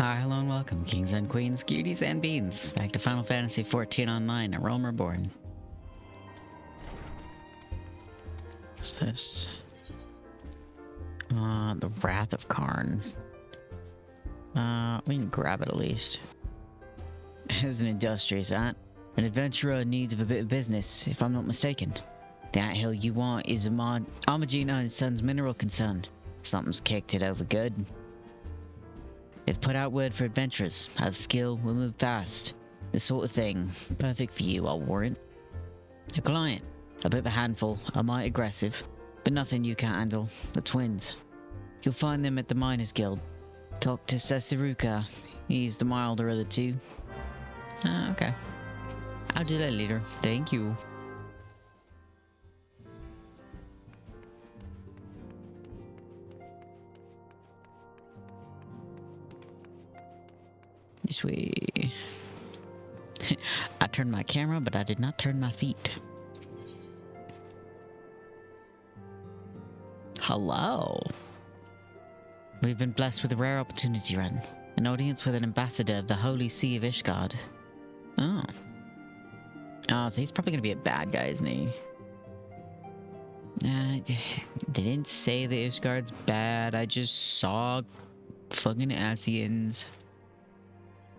Hi, hello, and welcome, kings and queens, cuties and beans, back to Final Fantasy XIV Online at Realm Reborn. What's this? The Wrath of Karn. We can grab it at least. As an industrious ant, an adventurer needs of a bit of business, if I'm not mistaken. The anthill you want is Armagina and Son's mineral concern. Something's kicked it over good. They've put out word for adventurers. Have skill, will move fast. This sort of thing. Perfect for you, I'll warrant. A client. A bit of a handful, a mite aggressive, but nothing you can't handle. The twins. You'll find them at the Miners Guild. Talk to Sesiruka. He's the milder of the two. Okay. I'll do that later. Thank you. This way. I turned my camera, but I did not turn my feet. Hello. We've been blessed with a rare opportunity, Ren. An audience with an ambassador of the Holy See of Ishgard. Oh. Oh, so he's probably gonna be a bad guy, isn't he? They didn't say that Ishgard's bad. I just saw fucking Asians.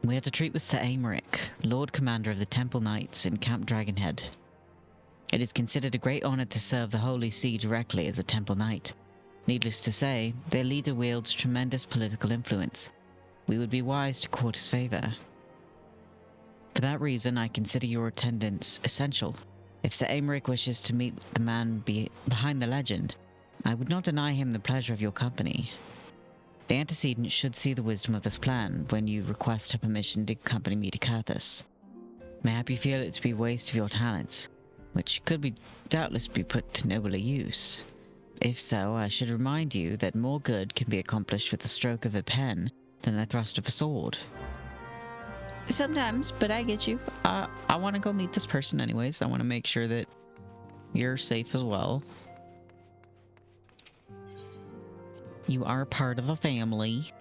We had to treat with Sir Aymeric, Lord Commander of the Temple Knights in Camp Dragonhead. It is considered a great honor to serve the Holy See directly as a Temple Knight. Needless to say, their leader wields tremendous political influence. We would be wise to court his favor. For that reason, I consider your attendance essential. If Sir Aymeric wishes to meet the man behind the legend, I would not deny him the pleasure of your company. The antecedent should see the wisdom of this plan when you request her permission to accompany me to Curthus. Mayhap you feel it to be waste of your talents, which could doubtless be put to nobler use. If so, I should remind you that more good can be accomplished with the stroke of a pen than the thrust of a sword. Sometimes, but I get you. I want to go meet this person anyways. I want to make sure that you're safe as well. You are part of a family.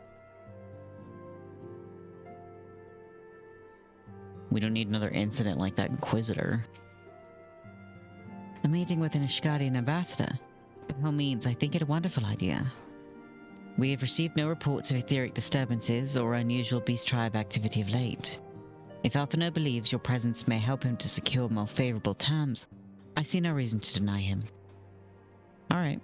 We don't need another incident like that Inquisitor. A meeting with an Ishgardian ambassador? By all means, I think it a wonderful idea. We have received no reports of etheric disturbances or unusual beast tribe activity of late. If Alphino believes your presence may help him to secure more favorable terms, I see no reason to deny him. Alright.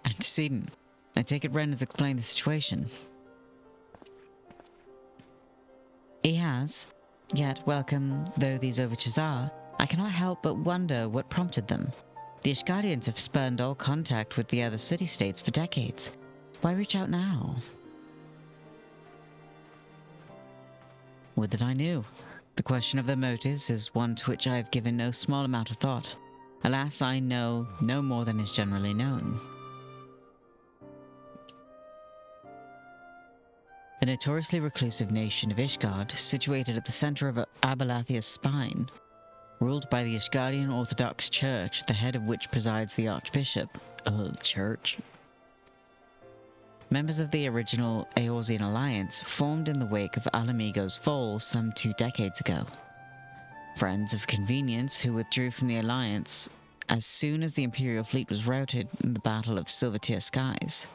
Antecedent. I take it Ren has explained the situation. He has. Yet, welcome though these overtures are, I cannot help but wonder what prompted them. The Ishgardians have spurned all contact with the other city-states for decades. Why reach out now? Would that I knew. The question of their motives is one to which I have given no small amount of thought. Alas, I know no more than is generally known. The notoriously reclusive nation of Ishgard, situated at the center of Abalathia's spine, ruled by the Ishgardian Orthodox Church, at the head of which presides the Archbishop of the Church. Members of the original Eorzean alliance formed in the wake of Alamigo's fall some 2 decades ago. Friends of convenience who withdrew from the alliance as soon as the Imperial fleet was routed in the Battle of Silvertear Skies.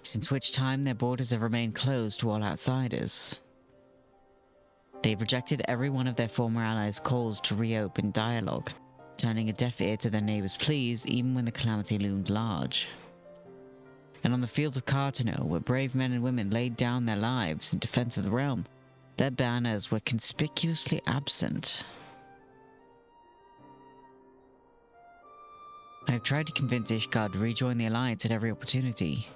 Since which time their borders have remained closed to all outsiders. They've rejected every one of their former allies' calls to reopen dialogue, turning a deaf ear to their neighbors' pleas even when the calamity loomed large. And on the fields of Cartano, where brave men and women laid down their lives in defense of the realm, their banners were conspicuously absent. I have tried to convince Ishgard to rejoin the alliance at every opportunity.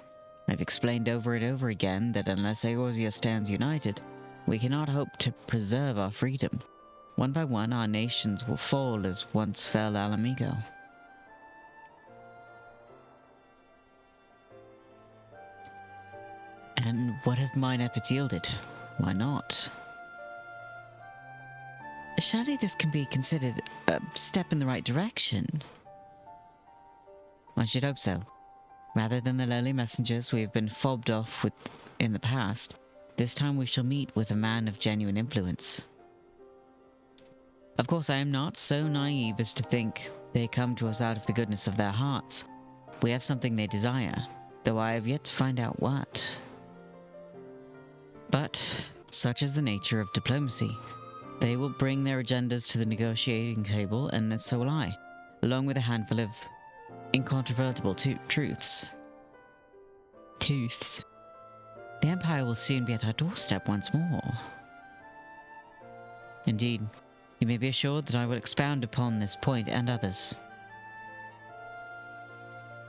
I've explained over and over again that unless Eorzea stands united, we cannot hope to preserve our freedom. One by one, our nations will fall as once fell Alamigo. And what have mine efforts yielded? Why not? Surely this can be considered a step in the right direction. I should hope so. Rather than the lowly messengers we have been fobbed off with in the past, this time we shall meet with a man of genuine influence. Of course, I am not so naive as to think they come to us out of the goodness of their hearts. We have something they desire, though I have yet to find out what. But, such is the nature of diplomacy. They will bring their agendas to the negotiating table, and so will I, along with a handful of incontrovertible truths. Tooths. The Empire will soon be at our doorstep once more. Indeed, you may be assured that I will expound upon this point and others.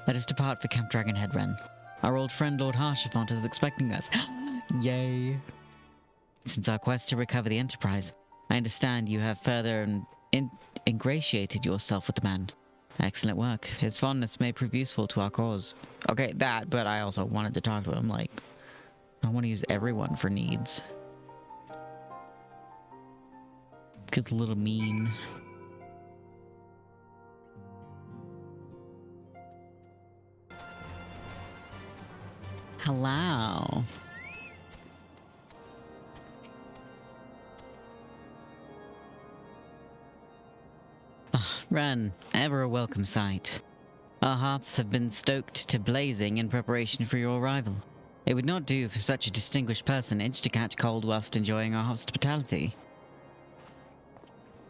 Let us depart for Camp Dragonhead, Wren. Our old friend Lord Harshaphant is expecting us. Yay! Since our quest to recover the Enterprise, I understand you have further ingratiated yourself with the man. Excellent work. His fondness may prove useful to our cause. Okay, that, but I also wanted to talk to him, like, I want to use everyone for needs. Gets a little mean. Hello. Wren, ever a welcome sight. Our hearts have been stoked to blazing in preparation for your arrival. It would not do for such a distinguished personage to catch cold whilst enjoying our hospitality.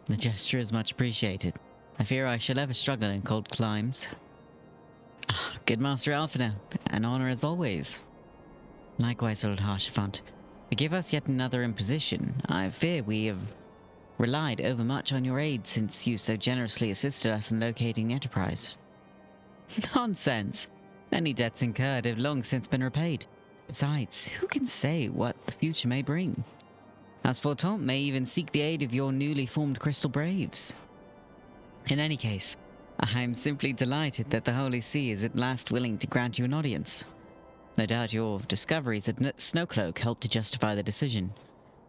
The gesture is much appreciated. I fear I shall ever struggle in cold climes. Good Master Alphina, an honor as always. Likewise, Lord Harshaphant. Forgive us yet another imposition. I fear we have relied overmuch on your aid since you so generously assisted us in locating the Enterprise. Nonsense! Any debts incurred have long since been repaid. Besides, who can say what the future may bring? As Fortaunt may even seek the aid of your newly formed Crystal Braves. In any case, I am simply delighted that the Holy See is at last willing to grant you an audience. No doubt your discoveries at Snowcloak helped to justify the decision.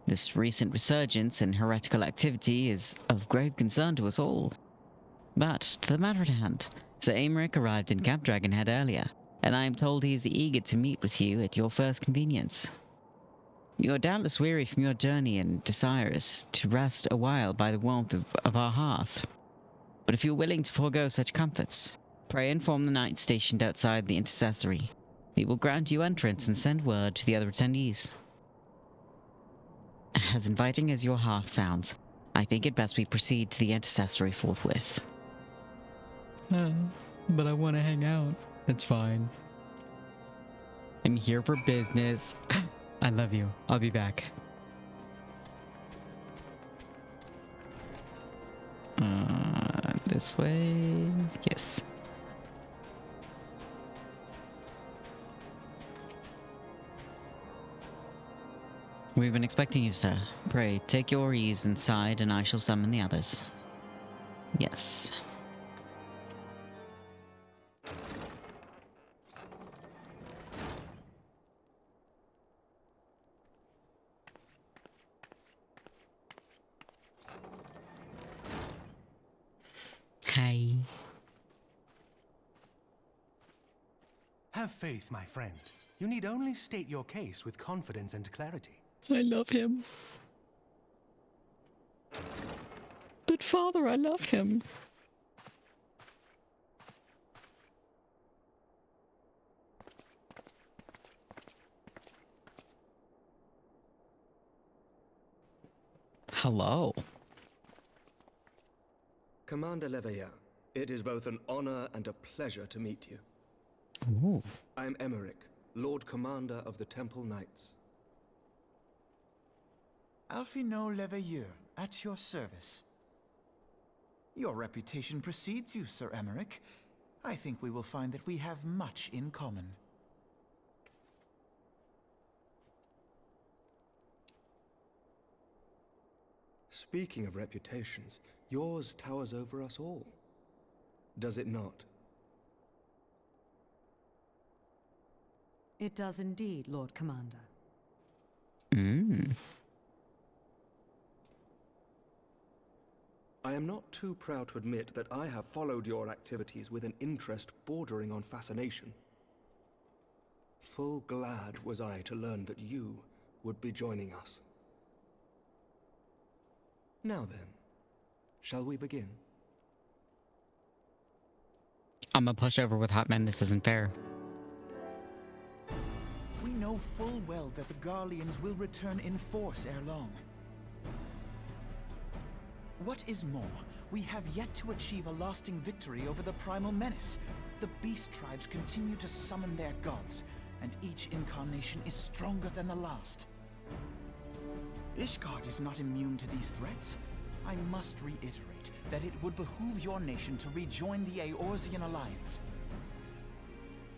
This recent resurgence in heretical activity is of grave concern to us all. But, to the matter at hand, Sir Aymeric arrived in Camp Dragonhead earlier, and I am told he is eager to meet with you at your first convenience. You are doubtless weary from your journey and desirous to rest a while by the warmth of our hearth. But if you are willing to forego such comforts, pray inform the knight stationed outside the intercessory. He will grant you entrance and send word to the other attendees. As inviting as your hearth sounds, I think it best we proceed to the intercessory forthwith. But I want to hang out. It's fine. I'm here for business. I love you. I'll be back. This way? Yes. We've been expecting you, sir. Pray, take your ease inside, and I shall summon the others. Yes. Hi. Have faith, my friend. You need only state your case with confidence and clarity. I love him. But father, I love him. Hello. Commander Leveilleur, it is both an honor and a pleasure to meet you. Ooh. I am Aymeric, Lord Commander of the Temple Knights. Alphino Leveilleur, at your service. Your reputation precedes you, Sir Aymeric. I think we will find that we have much in common. Speaking of reputations, yours towers over us all. Does it not? It does indeed, Lord Commander. I am not too proud to admit that I have followed your activities with an interest bordering on fascination. Full glad was I to learn that you would be joining us. Now then, shall we begin? I'm a pushover with hot men. This isn't fair. We know full well that the Garleans will return in force ere long. What is more, we have yet to achieve a lasting victory over the primal menace. The beast tribes continue to summon their gods, and each incarnation is stronger than the last. Ishgard is not immune to these threats. I must reiterate that it would behoove your nation to rejoin the Eorzean alliance.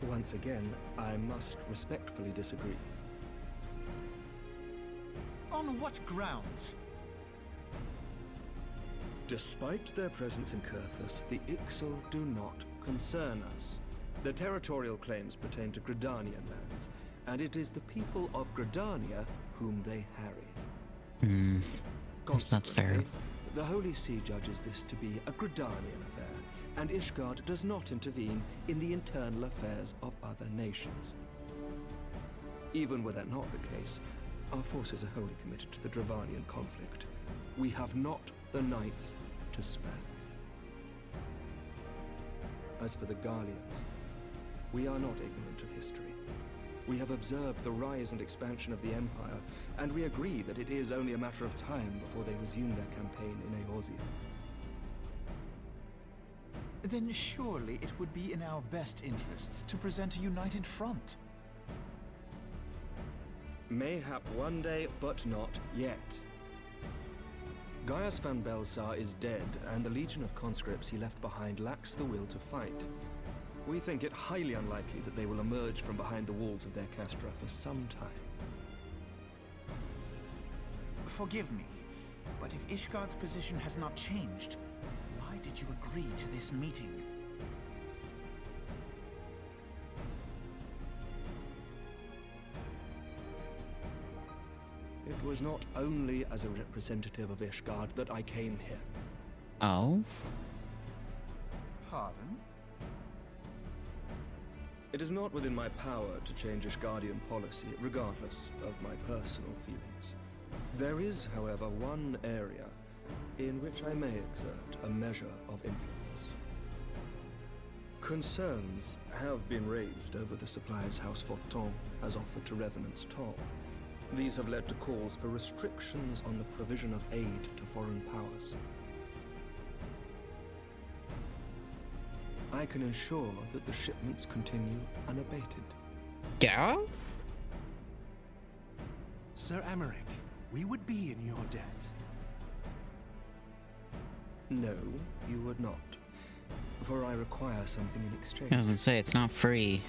Once again, I must respectfully disagree. On what grounds? Despite their presence in Kurthus, the Ixal do not concern us. Their territorial claims pertain to Gridanian lands, and it is the people of Gridania whom they harry. Guess that's fair. The Holy See judges this to be a Gridanian affair, and Ishgard does not intervene in the internal affairs of other nations. Even were that not the case, our forces are wholly committed to the Dravanian conflict. We have not the knights to spare. As for the Garleans, we are not ignorant of history. We have observed the rise and expansion of the Empire, and we agree that it is only a matter of time before they resume their campaign in Eorzea. Then surely it would be in our best interests to present a united front. Mayhap one day, but not yet. Gaius van Belsar is dead, and the legion of conscripts he left behind lacks the will to fight. We think it highly unlikely that they will emerge from behind the walls of their castra for some time. Forgive me, but if Ishgard's position has not changed, why did you agree to this meeting? It was not only as a representative of Ishgard that I came here. Oh? Pardon? It is not within my power to change Ishgardian policy, regardless of my personal feelings. There is, however, one area in which I may exert a measure of influence. Concerns have been raised over the supplies House Forton has offered to Revenant's Toll. These have led to calls for restrictions on the provision of aid to foreign powers. I can ensure that the shipments continue unabated. Yeah? Sir Emmerich, we would be in your debt. No, you would not. For I require something in exchange. I was gonna say, it's not free.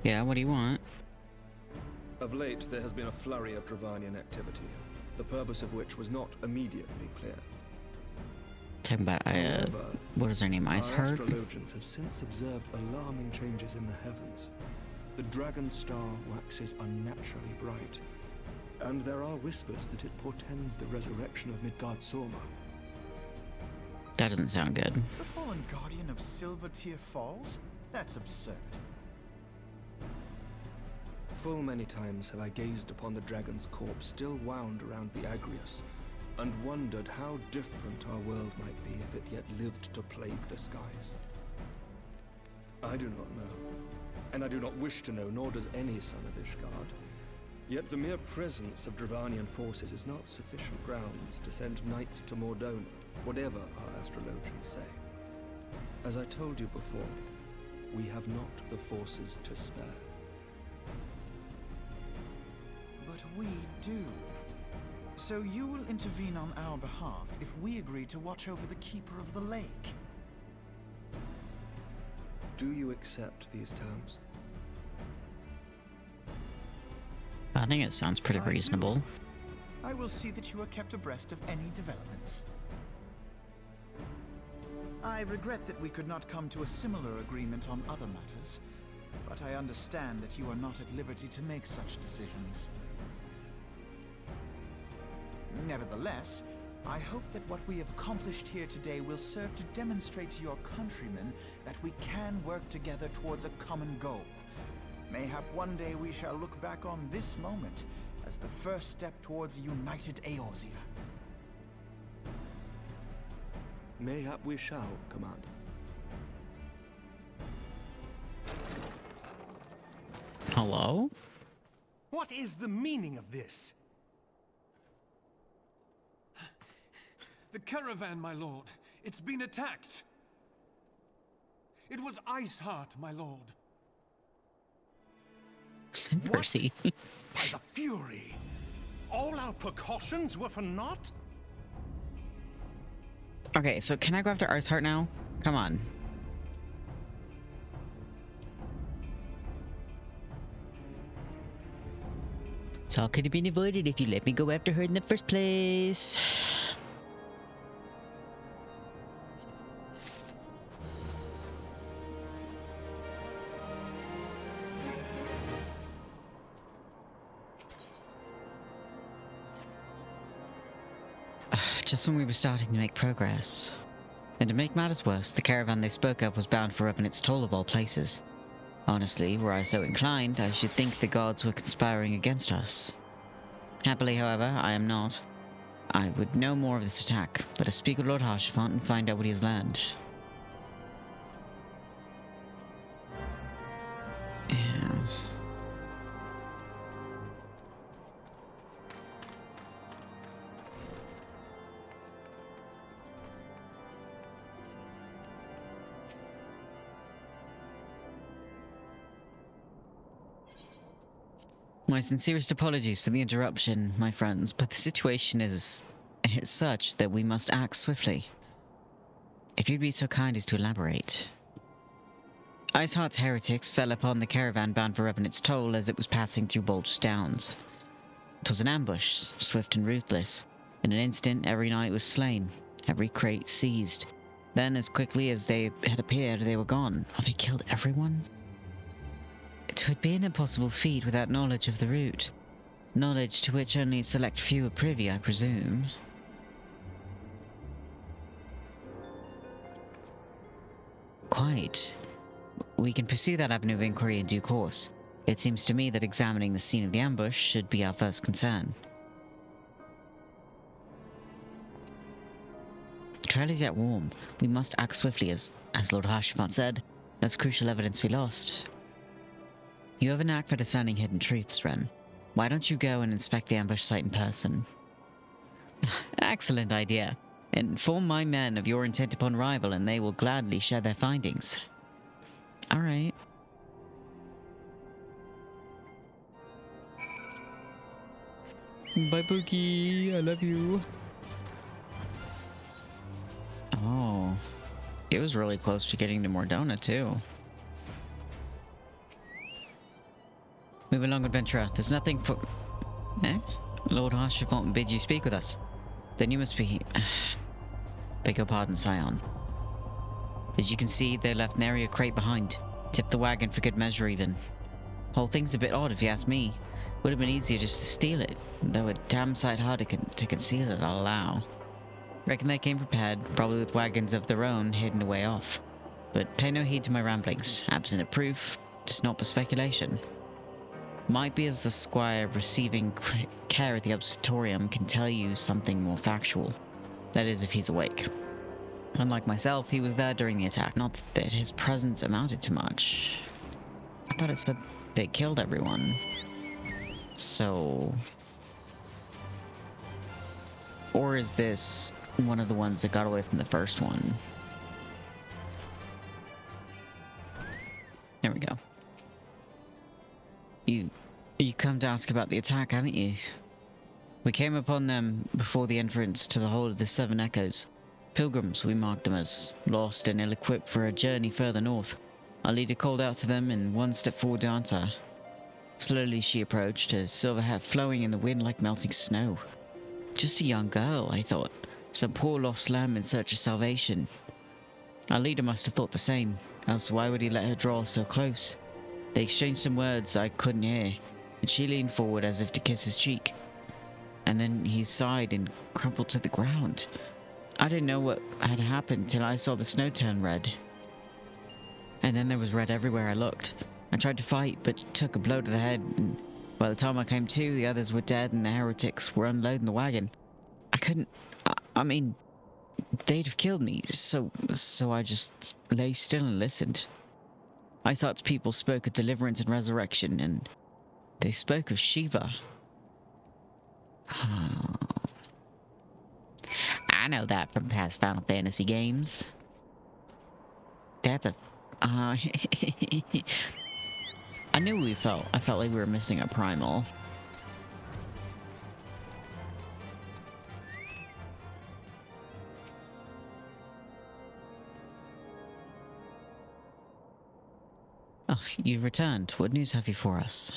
Yeah, what do you want? Of late, there has been a flurry of Dravanian activity, the purpose of which was not immediately clear. Talking about, However, what is her name? our Iceheart? astrologians have since observed alarming changes in the heavens. The dragon star waxes unnaturally bright, and there are whispers that it portends the resurrection of Midgard Sorma. That doesn't sound good. The fallen guardian of Silvertear Falls? That's absurd. Full many times have I gazed upon the dragon's corpse still wound around the Agrius, and wondered how different our world might be if it yet lived to plague the skies. I do not know, and I do not wish to know, nor does any son of Ishgard. Yet the mere presence of Dravanian forces is not sufficient grounds to send knights to Mordona, whatever our astrologians say. As I told you before, we have not the forces to spare. But we do. So you will intervene on our behalf if we agree to watch over the Keeper of the Lake. Do you accept these terms? I think it sounds pretty I do. reasonable. I will see that you are kept abreast of any developments. I regret that we could not come to a similar agreement on other matters, but I understand that you are not at liberty to make such decisions. Nevertheless, I hope that what we have accomplished here today will serve to demonstrate to your countrymen that we can work together towards a common goal. Mayhap one day we shall look back on this moment as the first step towards a united Eorzea. Mayhap we shall, Commander. Hello? What is the meaning of this? The caravan, my lord. It's been attacked. It was Iceheart, my lord. Mercy. By the Fury! All our precautions were for naught? Okay, so can I go after Iceheart now? Come on. It all could have been avoided if you let me go after her in the first place. Just when we were starting to make progress. And to make matters worse, the caravan they spoke of was bound for Revenant's Toll of all places. Honestly, were I so inclined, I should think the gods were conspiring against us. Happily, however, I am not. I would know more of this attack. Let us speak with Lord Harshafont and find out what he has learned. Yeah. My sincerest apologies for the interruption, my friends, but the situation is such that we must act swiftly. If you'd be so kind as to elaborate. Iceheart's heretics fell upon the caravan bound for Revenant's Toll as it was passing through Bulge Downs. 'Twas an ambush, swift and ruthless. In an instant, every knight was slain, every crate seized. Then, as quickly as they had appeared, they were gone. Have they killed everyone? It would be an impossible feat without knowledge of the route. Knowledge to which only a select few are privy, I presume. Quite. We can pursue that avenue of inquiry in due course. It seems to me that examining the scene of the ambush should be our first concern. The trail is yet warm. We must act swiftly, as Lord Harshafont said. There's crucial evidence we lost. You have a knack for discerning hidden truths, Ren. Why don't you go and inspect the ambush site in person? Excellent idea. Inform my men of your intent upon arrival, and they will gladly share their findings. All right. Bye, Pookie. I love you. Oh. It was really close to getting to Mordona, too. Move along, adventurer. There's nothing for... Eh? Lord Harshafont bid you speak with us. Then you must be... Beg your pardon, Scion. As you can see, they left nary a crate behind. Tipped the wagon for good measure, even. Whole thing's a bit odd, if you ask me. Would have been easier just to steal it, though a damn sight harder to conceal it, I'll allow. Reckon they came prepared, probably with wagons of their own hidden away off. But pay no heed to my ramblings. Absent of proof, just not for speculation. Might be as the squire receiving care at the observatorium can tell you something more factual. That is, if he's awake. Unlike myself, he was there during the attack. Not that his presence amounted to much. I thought it said they killed everyone. So... Or is this one of the ones that got away from the first one? There we go. You come to ask about the attack, haven't you? We came upon them before the entrance to the Hold of the Seven Echoes. Pilgrims, we marked them as, lost and ill-equipped for a journey further north. Our leader called out to them and one stepped forward to answer. Slowly she approached, her silver hair flowing in the wind like melting snow. Just a young girl, I thought. Some poor lost lamb in search of salvation. Our leader must have thought the same, else why would he let her draw so close? They exchanged some words I couldn't hear, and she leaned forward as if to kiss his cheek. and then he sighed and crumpled to the ground. I didn't know what had happened till I saw the snow turn red. And then there was red everywhere I looked. I tried to fight, but took a blow to the head, and by the time I came to, the others were dead and the heretics were unloading the wagon. I couldn't... I mean, they'd have killed me, so I just lay still and listened. Iceheart's people spoke of deliverance and resurrection, and they spoke of Shiva. I know that from past Final Fantasy games. That's a... I knew we felt. I felt like we were missing a primal. Oh, you've returned. What news have you for us?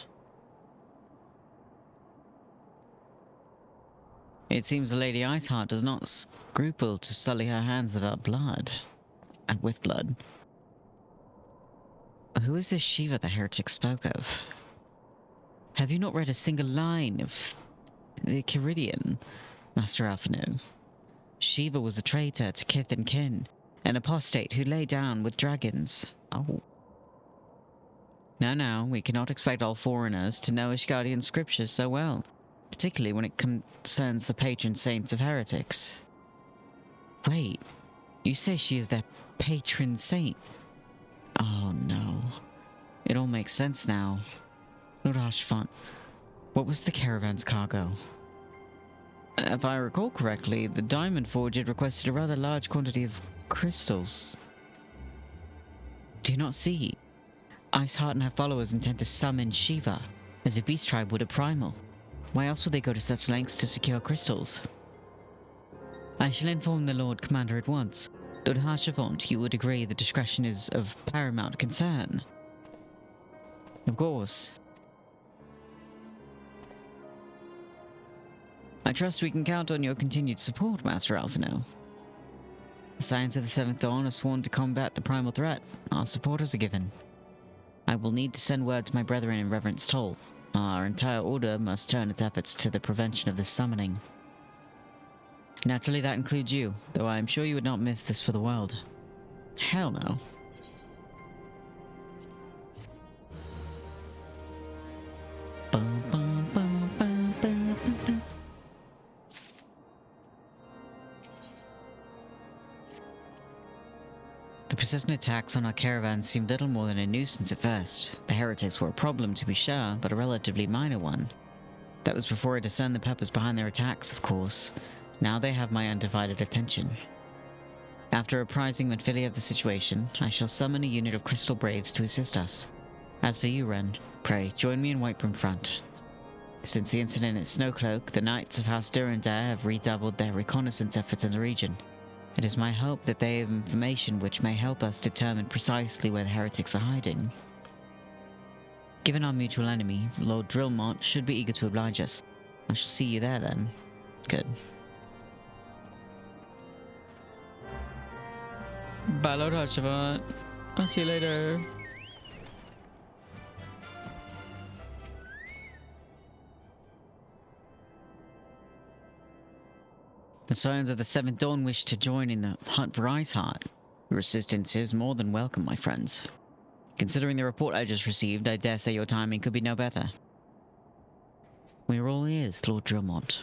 It seems the Lady Iceheart does not scruple to sully her hands without blood. And with blood. Who is this Shiva the heretic spoke of? Have you not read a single line of the Kiridian, Master Alphino? Shiva was a traitor to kith and kin, an apostate who lay down with dragons. Oh. Now, we cannot expect all foreigners to know Ishgardian scriptures so well, particularly when it concerns the patron saints of heretics. Wait, you say she is their patron saint? Oh no. It all makes sense now. Lord Archivant, what was the caravan's cargo? If I recall correctly, the Diamond Forge had requested a rather large quantity of crystals. Do you not see? Iceheart and her followers intend to summon Shiva, as a beast tribe would a primal. Why else would they go to such lengths to secure crystals? I shall inform the Lord Commander at once. Lord Archivant, you would agree that discretion is of paramount concern. Of course. I trust we can count on your continued support, Master Alphino. The Scions of the Seventh Dawn are sworn to combat the primal threat. Our supporters are given. I will need to send word to my brethren in Reverence Toll. Our entire order must turn its efforts to the prevention of this summoning. Naturally, that includes you, though I am sure you would not miss this for the world. Hell no. The persistent attacks on our caravan seemed little more than a nuisance at first. The heretics were a problem, to be sure, but a relatively minor one. That was before I discerned the purpose behind their attacks, of course. Now they have my undivided attention. After apprising Manfilia of the situation, I shall summon a unit of Crystal Braves to assist us. As for you, Ren, pray, join me in Whitebrim Front. Since the incident at Snowcloak, the Knights of House Durandare have redoubled their reconnaissance efforts in the region. It is my hope that they have information which may help us determine precisely where the heretics are hiding. Given our mutual enemy, Lord Drillmont should be eager to oblige us. I shall see you there then. Good. Bye, Lord Archivant. I'll see you later. The Scions of the Seventh Dawn wish to join in the hunt for Iceheart. Your assistance is more than welcome, my friends. Considering the report I just received, I dare say your timing could be no better. We are all ears, Lord Drillmont.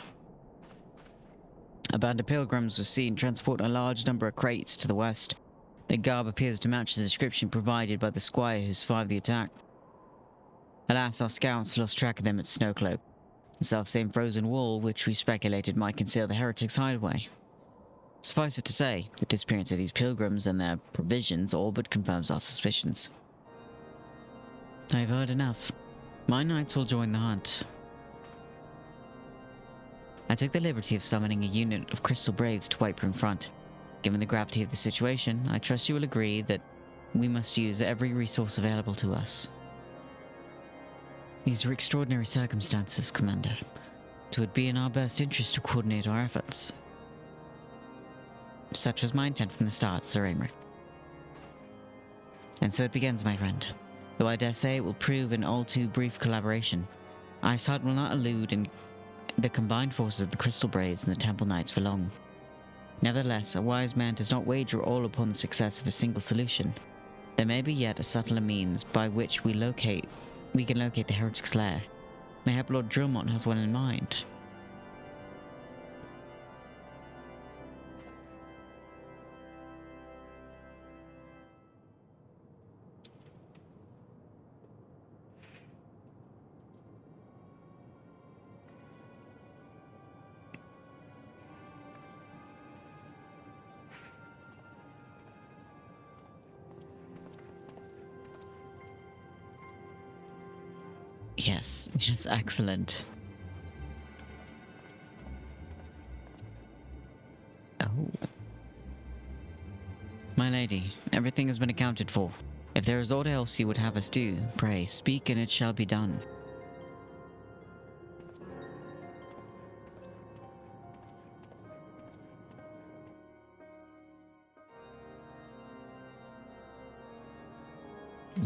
A band of pilgrims was seen transporting a large number of crates to the west. Their garb appears to match the description provided by the squire who survived the attack. Alas, our scouts lost track of them at Snowcloak, the self-same frozen wall which we speculated might conceal the heretics' hideaway. Suffice it to say, the disappearance of these pilgrims and their provisions all but confirms our suspicions. I've heard enough. My knights will join the hunt. I took the liberty of summoning a unit of Crystal Braves to Whitebrim Front. Given the gravity of the situation, I trust you will agree that we must use every resource available to us. These are extraordinary circumstances, Commander. It would be in our best interest to coordinate our efforts. Such was my intent from the start, Sir Aymeric. And so it begins, my friend. Though I dare say it will prove an all too brief collaboration. Iceheart will not elude the combined forces of the Crystal Braves and the Temple Knights for long. Nevertheless, a wise man does not wager all upon the success of a single solution. There may be yet a subtler means by which we can locate the heretic's lair. Mayhap Lord Drillmont has one in mind. Yes, excellent. Oh. My lady, everything has been accounted for. If there is aught else you would have us do, pray, speak and it shall be done.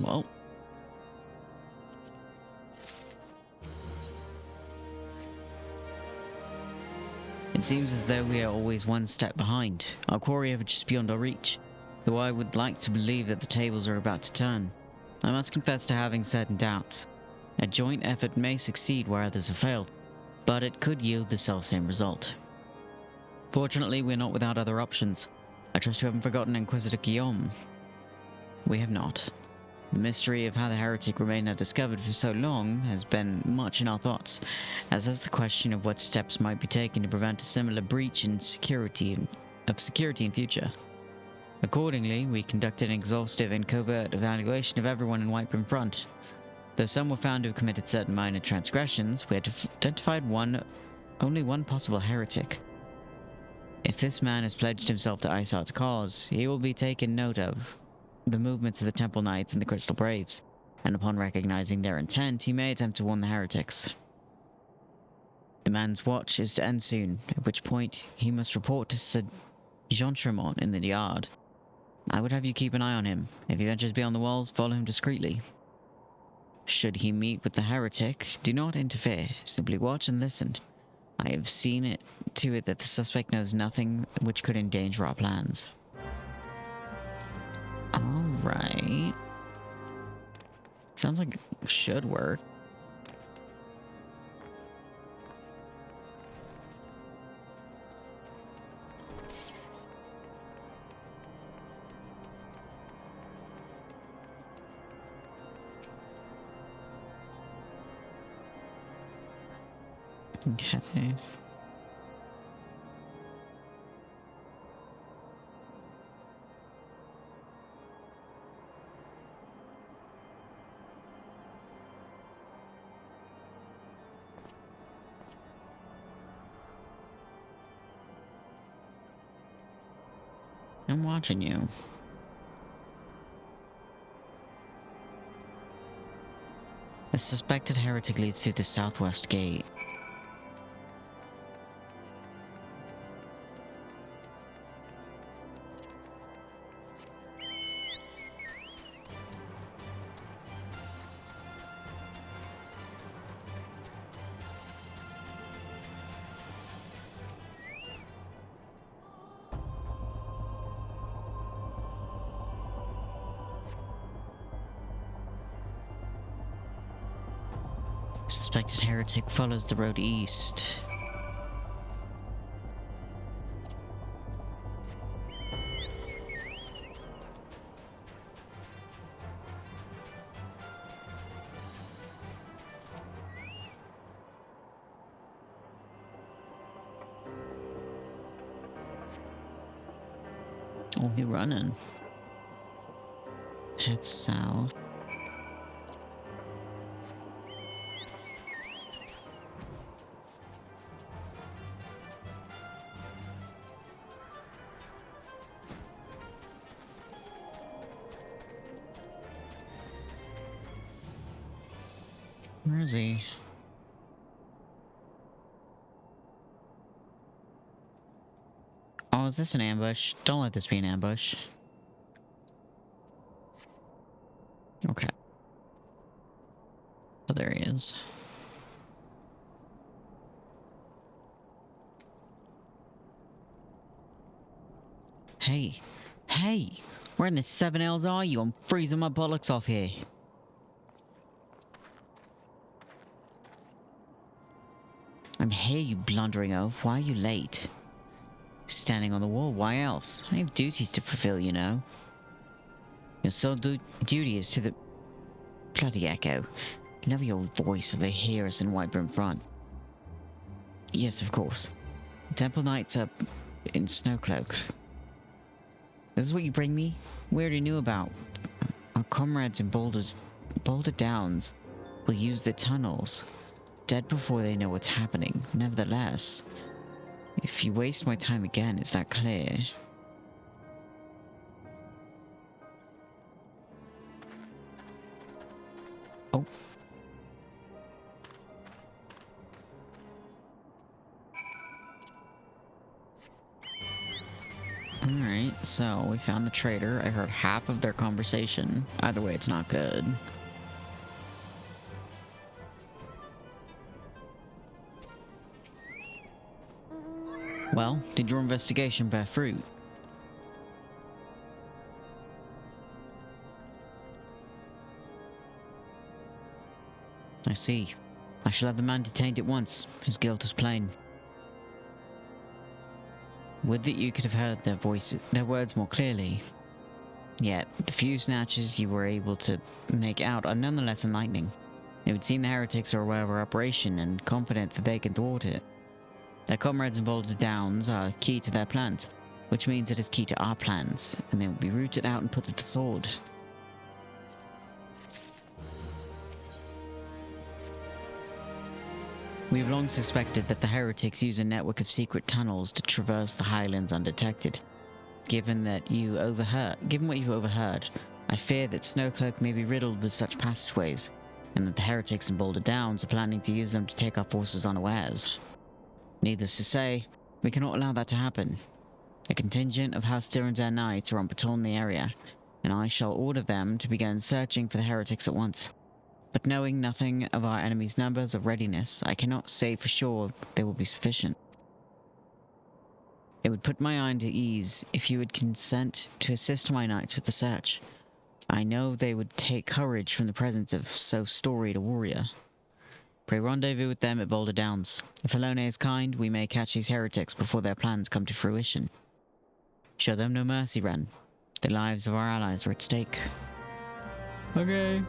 Well. It seems as though we are always one step behind, our quarry ever just beyond our reach, though I would like to believe that the tables are about to turn. I must confess to having certain doubts. A joint effort may succeed where others have failed, but it could yield the selfsame result. Fortunately, we're not without other options. I trust you haven't forgotten Inquisitor Guillaume. We have not. The mystery of how the heretic remained undiscovered for so long has been much in our thoughts, as has the question of what steps might be taken to prevent a similar breach in security in future. Accordingly, we conducted an exhaustive and covert evaluation of everyone in Whitebrim Front. Though some were found to have committed certain minor transgressions, we had identified only one possible heretic. If this man has pledged himself to Isart's cause, he will be taken note of the movements of the Temple Knights and the Crystal Braves, and upon recognizing their intent, he may attempt to warn the heretics. The man's watch is to end soon, at which point he must report to Sir Jean Tremont in the yard. I would have you keep an eye on him. If he ventures beyond the walls, follow him discreetly. Should he meet with the heretic, do not interfere, simply watch and listen. I have seen it to it that the suspect knows nothing which could endanger our plans. Alright. Sounds like it should work. Okay. I'm watching you. The suspected heretic leads through the southwest gate. Suspected heretic follows the road east. Oh, he running. Head south. Where is he? Oh, is this an ambush? Don't let this be an ambush. Okay. Oh, there he is. Hey, hey! Where in the 7 L's are you? I'm freezing my bollocks off here. I'm here, you blundering oaf. Why are you late? Standing on the wall, why else? I have duties to fulfill, you know. Your sole duty is to the... Bloody echo. Lower your voice so they hear us and wipe in front. Yes, of course. The Temple Knights up in Snowcloak. This is what you bring me? We already knew about. Our comrades in Boulder Downs will use the tunnels. Dead before they know what's happening. Nevertheless, if you waste my time again, is that clear? Oh. Alright, so we found the traitor. I heard half of their conversation. Either way, it's not good. Well, did your investigation bear fruit? I see. I shall have the man detained at once. His guilt is plain. Would that you could have heard their words more clearly. Yet, the few snatches you were able to make out are nonetheless enlightening. It would seem the heretics are aware of our operation and confident that they can thwart it. Their comrades in Boulder Downs are key to their plans, which means it is key to our plans, and they will be rooted out and put to the sword. We have long suspected that the heretics use a network of secret tunnels to traverse the highlands undetected. Given what you've overheard, I fear that Snowcloak may be riddled with such passageways, and that the heretics in Boulder Downs are planning to use them to take our forces unawares. Needless to say, we cannot allow that to happen. A contingent of House Eorzea knights are on patrol in the area, and I shall order them to begin searching for the heretics at once. But knowing nothing of our enemy's numbers or readiness, I cannot say for sure they will be sufficient. It would put my mind at ease if you would consent to assist my knights with the search. I know they would take courage from the presence of so storied a warrior. Pray rendezvous with them at Boulder Downs. If Alone is kind, we may catch these heretics before their plans come to fruition. Show them no mercy, Ren. The lives of our allies are at stake. Okay.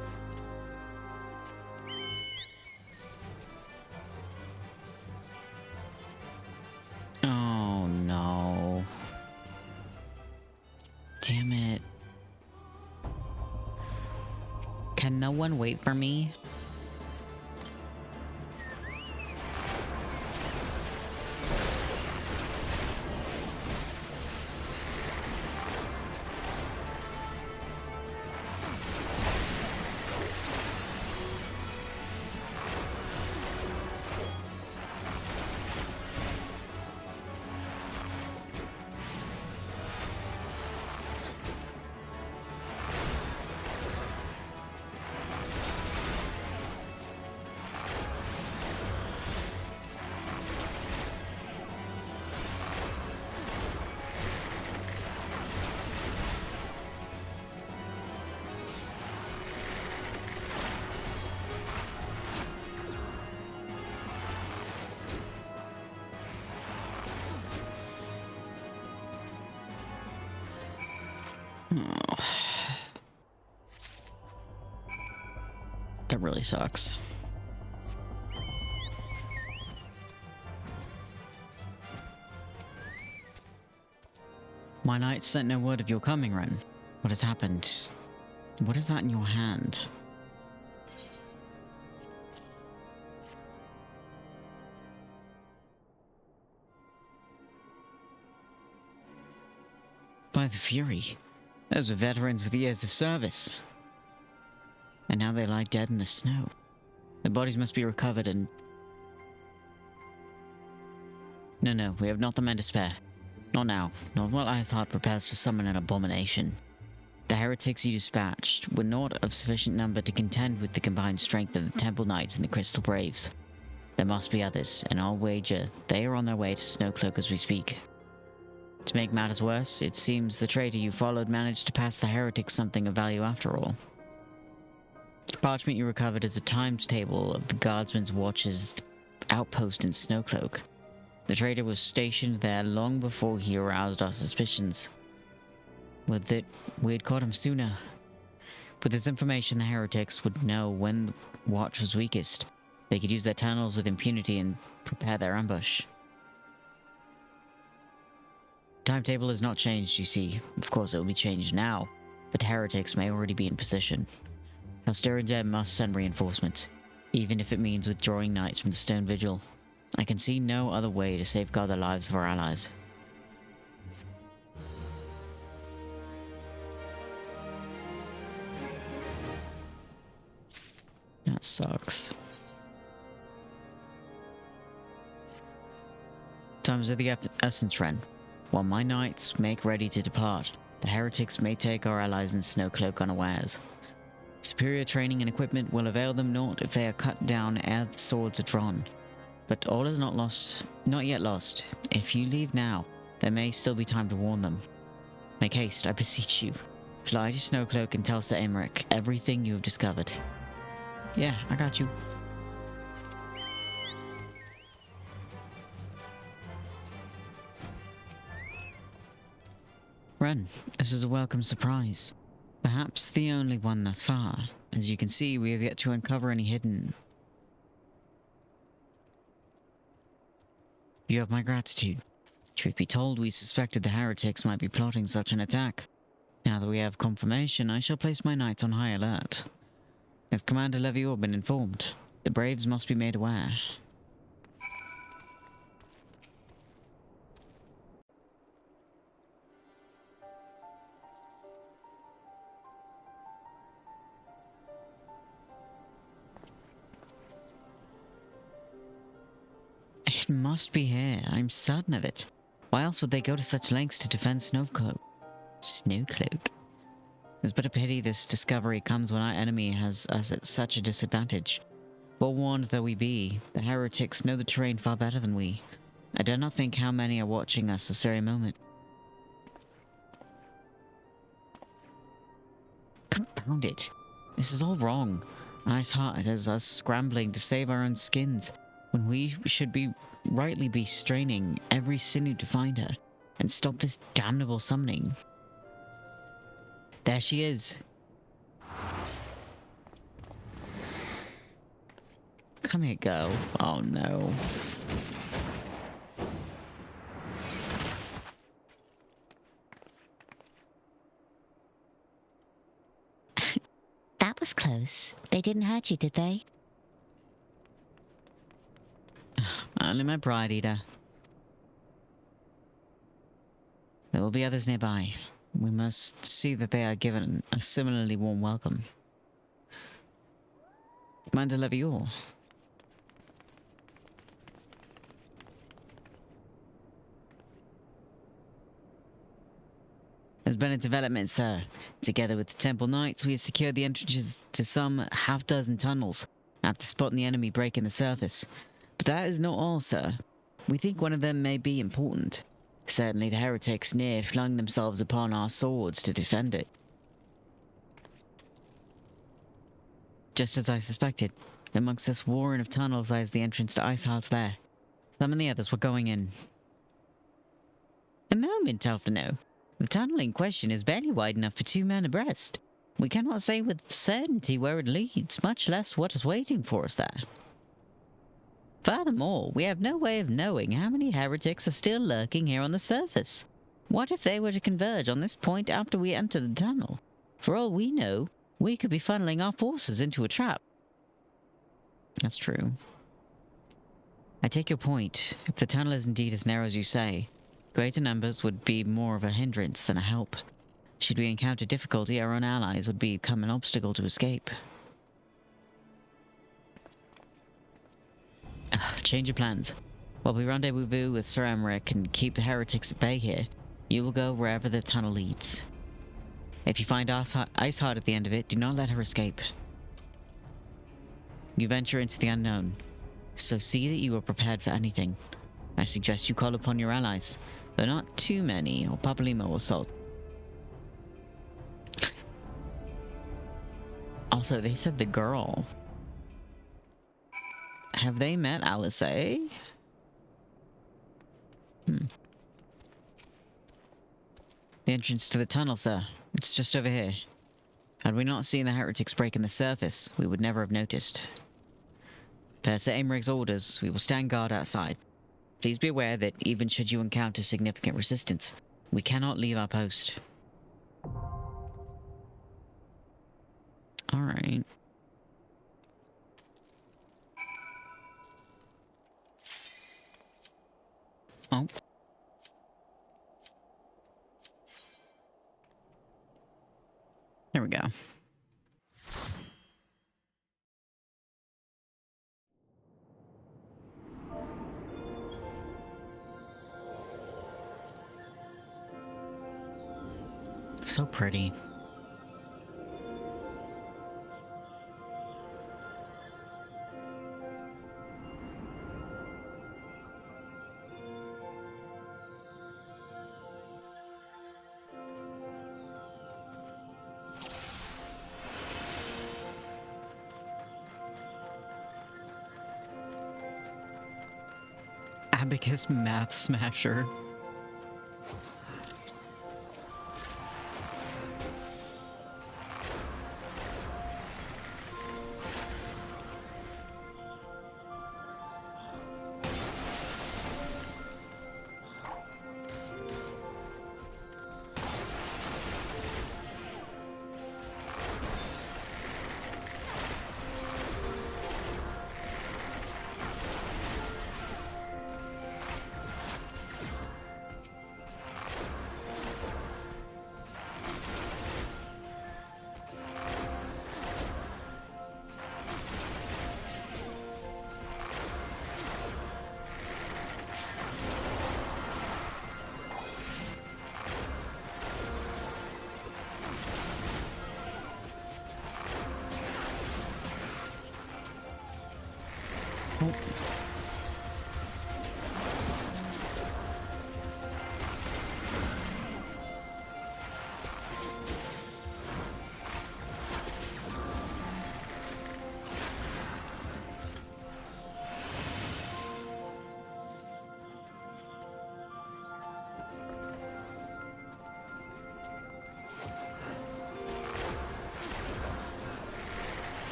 Oh no. Damn it. Can no one wait for me? That really sucks. My knights sent no word of your coming, Ren. What has happened? What is that in your hand? By the Fury, those were veterans with years of service. And now they lie dead in the snow. Their bodies must be recovered and... No, we have not the men to spare. Not now, not while Iceheart prepares to summon an abomination. The heretics you dispatched were not of sufficient number to contend with the combined strength of the Temple Knights and the Crystal Braves. There must be others, and I'll wager they are on their way to Snowcloak as we speak. To make matters worse, it seems the traitor you followed managed to pass the heretics something of value after all. The parchment you recovered is a timetable of the guardsman's watch's outpost in Snowcloak. The traitor was stationed there long before he aroused our suspicions. With it, we'd caught him sooner. With this information, the heretics would know when the watch was weakest. They could use their tunnels with impunity and prepare their ambush. The timetable has not changed, you see. Of course, it will be changed now, but heretics may already be in position. Eorzea must send reinforcements, even if it means withdrawing knights from the Stone Vigil. I can see no other way to safeguard the lives of our allies. That sucks. Times of the Essence Ren. While my knights make ready to depart, the heretics may take our allies in Snowcloak unawares. Superior training and equipment will avail them naught if they are cut down ere the swords are drawn. But all is not yet lost. If you leave now, there may still be time to warn them. Make haste, I beseech you. Fly to Snowcloak and tell Sir Aymeric everything you have discovered. Yeah, I got you. Ren, this is a welcome surprise. Perhaps the only one thus far. As you can see, we have yet to uncover any hidden... You have my gratitude. Truth be told, we suspected the heretics might be plotting such an attack. Now that we have confirmation, I shall place my knights on high alert. Has Commander Levior been informed? The Braves must be made aware. It must be here. I'm certain of it. Why else would they go to such lengths to defend Snowcloak? Snowcloak? It's but a pity this discovery comes when our enemy has us at such a disadvantage. Forewarned though we be, the heretics know the terrain far better than we. I dare not think how many are watching us this very moment. Confound it. This is all wrong. Iceheart has us scrambling to save our own skins, when we should rightly be straining every sinew to find her, and stop this damnable summoning. There she is. Come here, girl. Oh no. That was close. They didn't hurt you, did they? Only my pride eater. There will be others nearby. We must see that they are given a similarly warm welcome. Commander Levior. There's been a development, sir. Together with the Temple Knights, we have secured the entrances to some half-dozen tunnels, after spotting the enemy breaking the surface. But that is not all, sir. We think one of them may be important. Certainly the heretics near flung themselves upon our swords to defend it. Just as I suspected, amongst this warren of tunnels lies the entrance to Iceheart's lair. Some and the others were going in. A moment, Alphino. The tunnel in question is barely wide enough for 2 men abreast. We cannot say with certainty where it leads, much less what is waiting for us there. Furthermore, we have no way of knowing how many heretics are still lurking here on the surface. What if they were to converge on this point after we enter the tunnel? For all we know, we could be funneling our forces into a trap. That's true. I take your point. If the tunnel is indeed as narrow as you say, greater numbers would be more of a hindrance than a help. Should we encounter difficulty, our own allies would become an obstacle to escape. Change of plans. While we rendezvous with Sir Aymeric and keep the heretics at bay here, you will go wherever the tunnel leads. If you find Iceheart at the end of it, do not let her escape. You venture into the unknown, so see that you are prepared for anything. I suggest you call upon your allies. Though not too many, or probably more salt. Also, they said the girl. Have they met Eorzea? The entrance to the tunnel, sir. It's just over here. Had we not seen the heretics breaking the surface, we would never have noticed. Per Sir Aemeric's orders, we will stand guard outside. Please be aware that even should you encounter significant resistance, we cannot leave our post. Alright. Oh. There we go. So pretty. Abacus Math Smasher.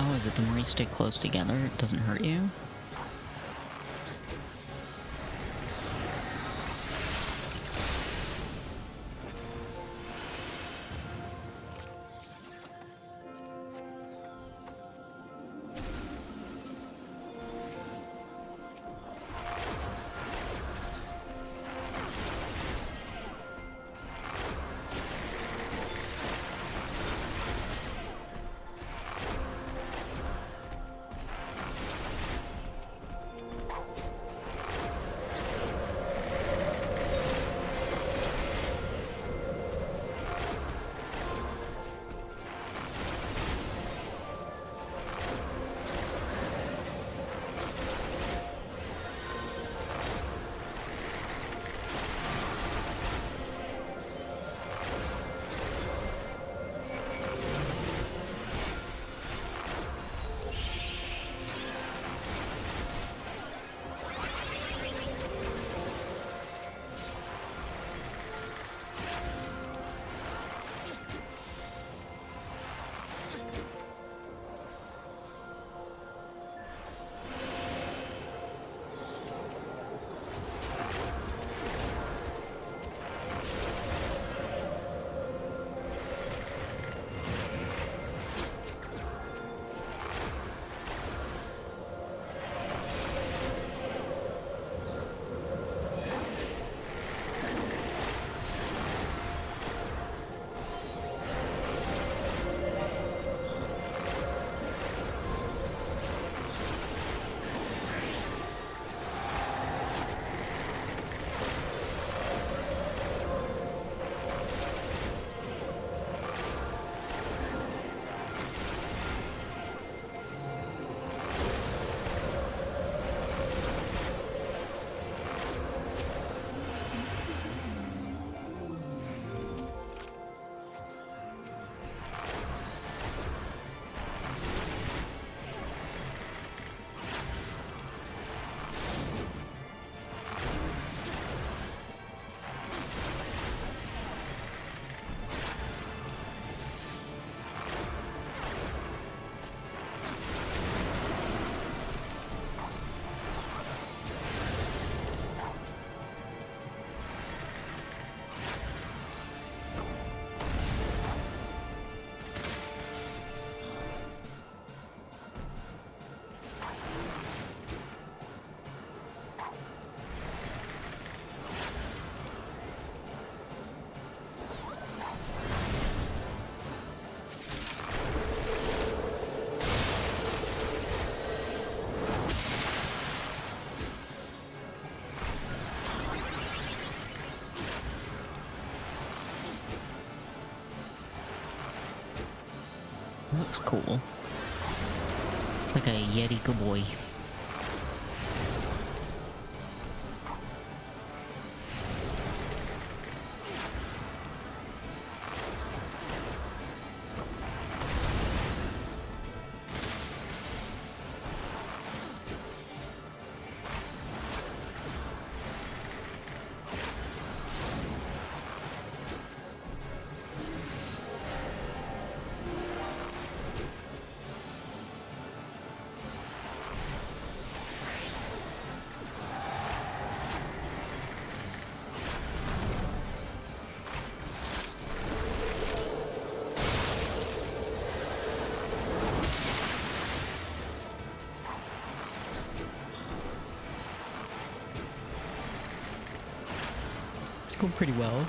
Oh, is it the more you stay close together, it doesn't hurt you? looks cool. It's like a Yeti good boy. It's going pretty well.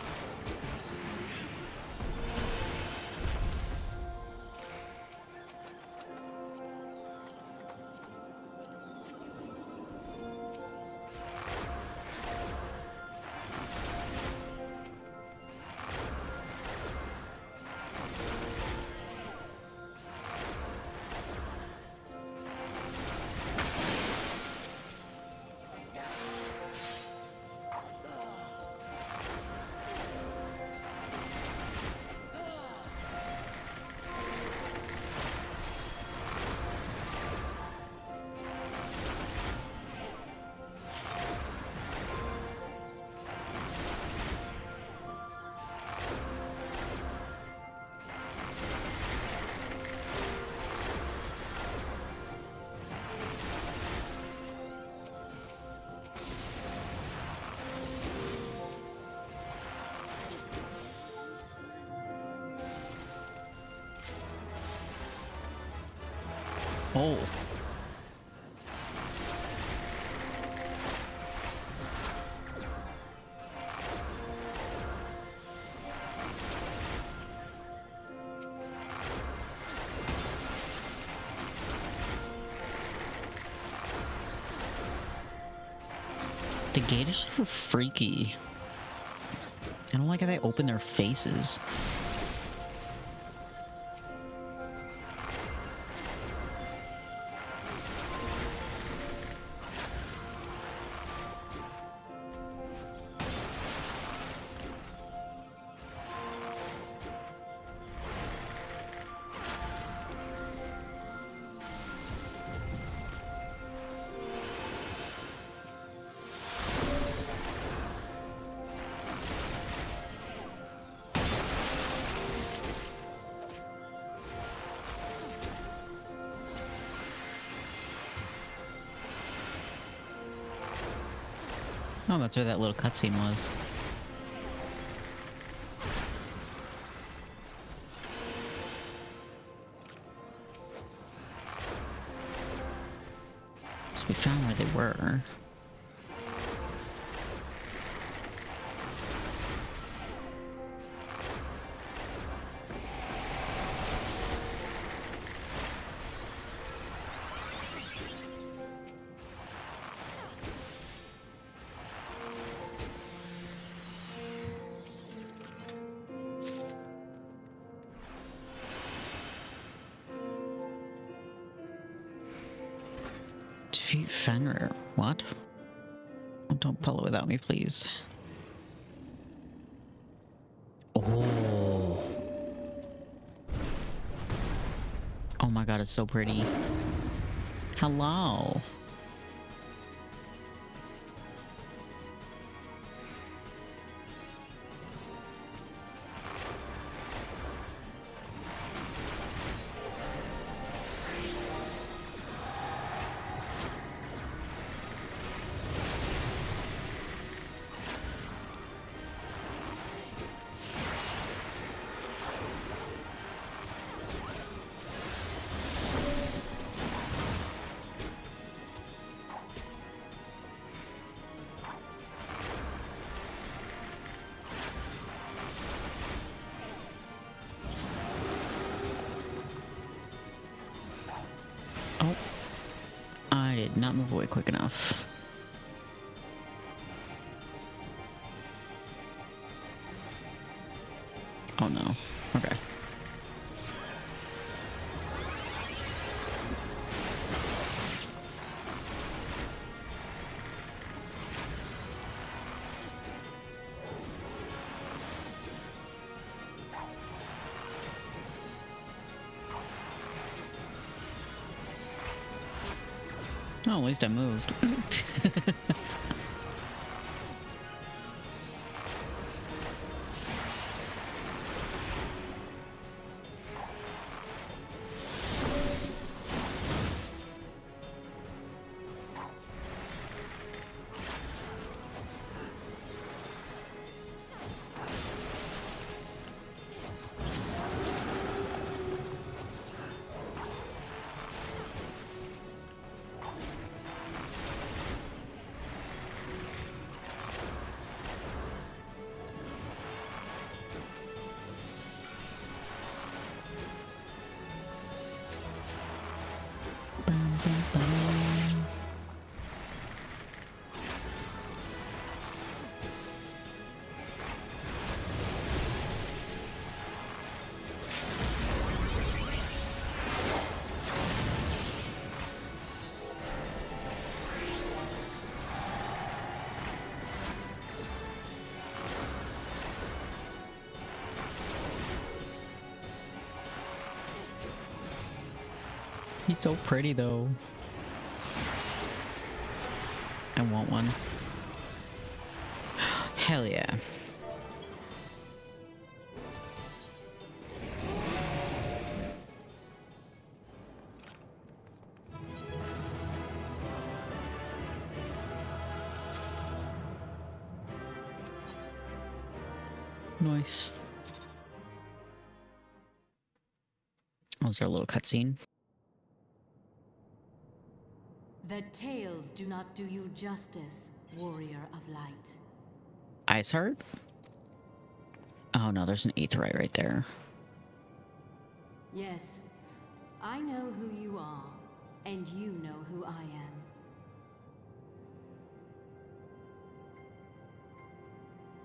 Oh. The gate is so freaky. I don't like how they open their faces. Oh, that's where that little cutscene was. So we found where they were. Defeat Fenrir. What? Oh, don't pull it without me, please. Oh. Oh my god, it's so pretty. Hello. Oh, I did not move away quick enough. Oh no. Okay. Oh, at least I moved. He's so pretty, though. I want one. Hell yeah. Nice. Was there a little cutscene? The tales do not do you justice, warrior of light. Ice Heart? Oh no, there's an Aetheryte right there. Yes, I know who you are, and you know who I am.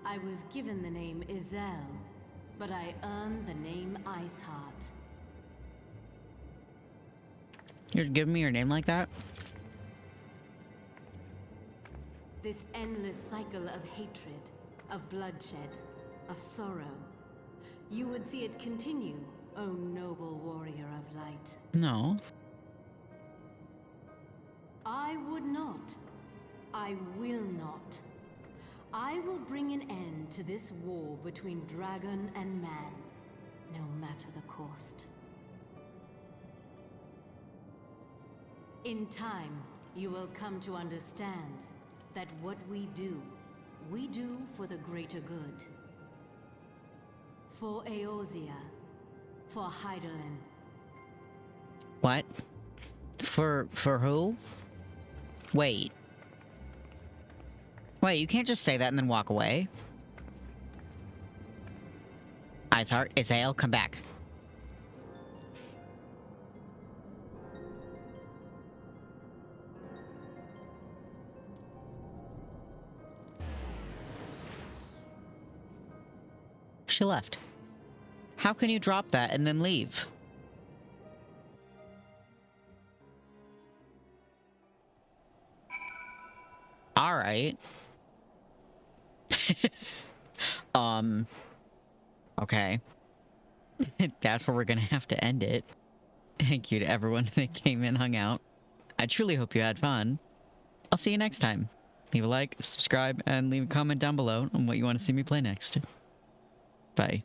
I was given the name Izel, but I earned the name Iceheart. You're giving me your name like that? This endless cycle of hatred, of bloodshed, of sorrow. You would see it continue, O noble warrior of light. No. I would not. I will not. I will bring an end to this war between dragon and man, no matter the cost. In time, you will come to understand that what we do for the greater good. For Eorzea, for Hydaelyn. What? For who? Wait. Wait, you can't just say that and then walk away. Iceheart, Izael, come back. She left. How can you drop that and then leave? All right. Okay. That's where we're gonna have to end it. Thank you to everyone that came and hung out. I truly hope you had fun. I'll see you next time. Leave a like, subscribe, and leave a comment down below on what you want to see me play next. Bye.